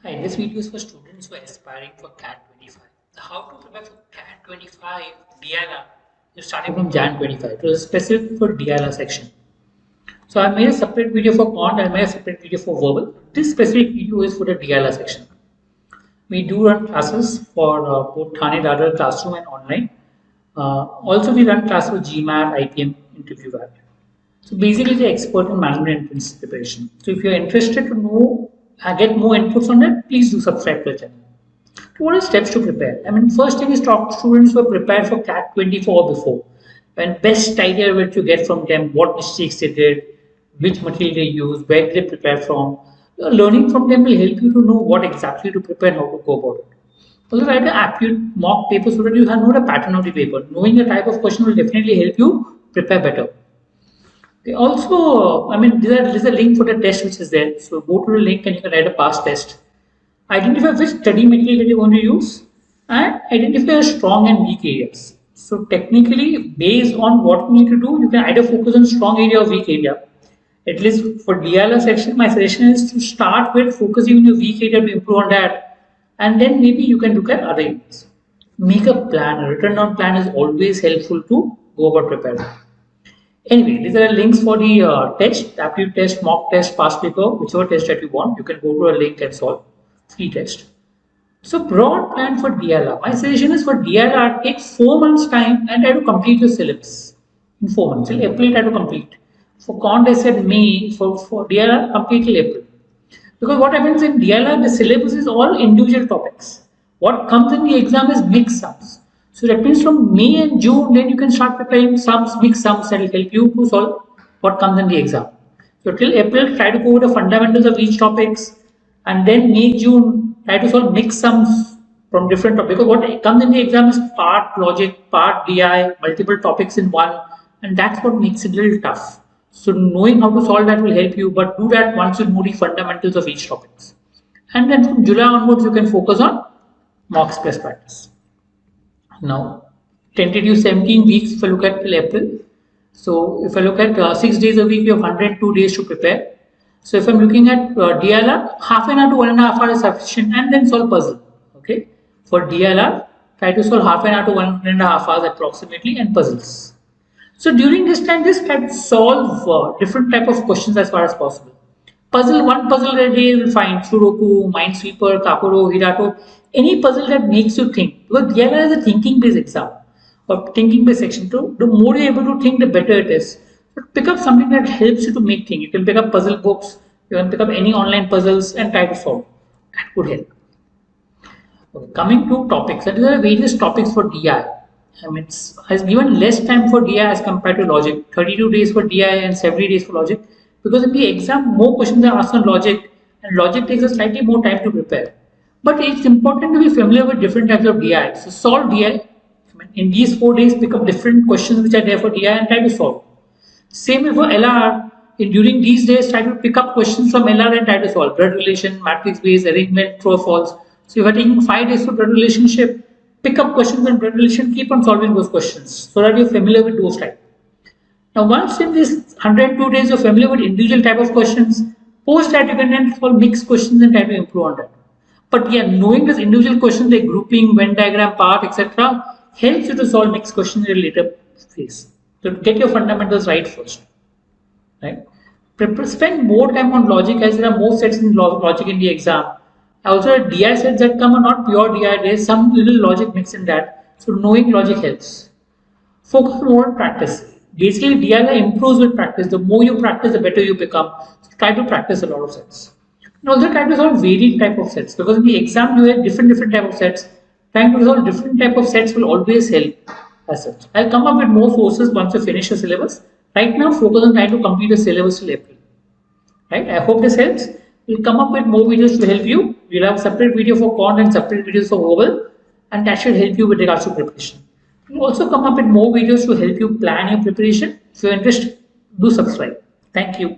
Hi, this video is for students who are aspiring for CAT 25. How to prepare for CAT 25 DLR? You're starting from Jan 25. It was specific for DLR section. So I made a separate video for Quant, I made a separate video for Verbal. This specific video is for the DLR section. We do run classes for both Thane Radar Classroom and Online. Also, we run classes for GMAT, IPM, Interview VAT. So basically, the expert in management entrance preparation. So if you're interested to know, get more inputs on that, please do subscribe to the channel. So what are steps to prepare? I mean, first thing is talk to students who are prepared for CAT 24 before. And best idea where to get from them, what mistakes they did, which material they use, where they prepare from. Learning from them will help you to know what exactly to prepare and how to go about it. Also, write an aptitude mock paper so that you know the pattern of the paper. Knowing the type of question will definitely help you prepare better. Okay, also, I mean, there's a link for the test which is there. So go to the link and you can write a past test. Identify which study material that you're going to use and identify your strong and weak areas. So technically, based on what you need to do, you can either focus on strong area or weak area. At least for DLR section, my suggestion is to start with focusing on your weak area to improve on that, and then maybe you can look at other areas. Make a plan. A written down plan is always helpful to go about preparing. Anyway, these are links for the test, aptitude test, mock test, past paper, whichever test that you want. You can go to a link and solve. Free test. So broad plan for DLR. My suggestion is for DLR, take 4 months time and try to complete your syllabus in 4 months. Till April, try to complete. For Cont, I said May. For DLR, complete till April. Because what happens in DLR, the syllabus is all individual topics. What comes in the exam is mixed sums. So that means from May and June, then you can start preparing sums, mixed sums that will help you to solve what comes in the exam. So till April, try to go over the fundamentals of each topics, and then May, June, try to solve mixed sums from different topics. Because what comes in the exam is part logic, part DI, multiple topics in one, and that's what makes it a little tough. So knowing how to solve that will help you, but do that once you know the fundamentals of each topics. And then from July onwards, you can focus on mock plus practice. Now, tentative 17 weeks if I look at till April. So if I look at 6 days a week, we have 102 days to prepare. So if I'm looking at DLR, half an hour to 1.5 hours is sufficient, and then solve puzzle. Okay, for DLR, try to solve half an hour to 1.5 hours approximately, and puzzles. So during this time, just try to solve different type of questions as far as possible. One puzzle a day you will find Sudoku, Minesweeper, Kakuro, Hirato, any puzzle that makes you think. Because DLR is a thinking-based exam or thinking-based section. So the more you're able to think, the better it is. But pick up something that helps you to make things. You can pick up puzzle books, you can pick up any online puzzles and try to solve. That could help. Okay, coming to topics, there are various topics for DI. I mean, has given less time for DI as compared to logic. 32 days for DI and 70 days for logic. Because in the exam, more questions are asked on logic, and logic takes us slightly more time to prepare. But it's important to be familiar with different types of DI. So solve DI. I mean, in these 4 days, pick up different questions which are there for DI and try to solve. Same way for LR. During these days, try to pick up questions from LR and try to solve. Blood relation, matrix based, arrangement, true or false. So if you are taking 5 days for blood relationship, pick up questions on blood relation, keep on solving those questions so that you're familiar with those types. Now, once in this 102 days you're familiar with individual type of questions, post that you can then solve mixed questions and try to improve on that. But yeah, knowing these individual questions like grouping, Venn diagram, path, etc. helps you to solve mixed questions in a later phase. So get your fundamentals right first. Right? Spend more time on logic as there are more sets in logic in the exam. Also, DI sets that come are not pure DI, there is some little logic mixed in that. So knowing logic helps. Focus more on practice. Basically, DLR improves with practice. The more you practice, the better you become. So try to practice a lot of sets. And also try to solve varied type of sets, because in the exam you have different type of sets. Trying to solve different type of sets will always help as such. I'll come up with more sources once you finish the syllabus. Right now, focus on trying to complete the syllabus till April. Right? I hope this helps. We'll come up with more videos to help you. We'll have a separate video for Quant and separate videos for Verbal, and that should help you with regards to preparation. We'll also come up with more videos to help you plan your preparation. If you're interested, do subscribe. Thank you.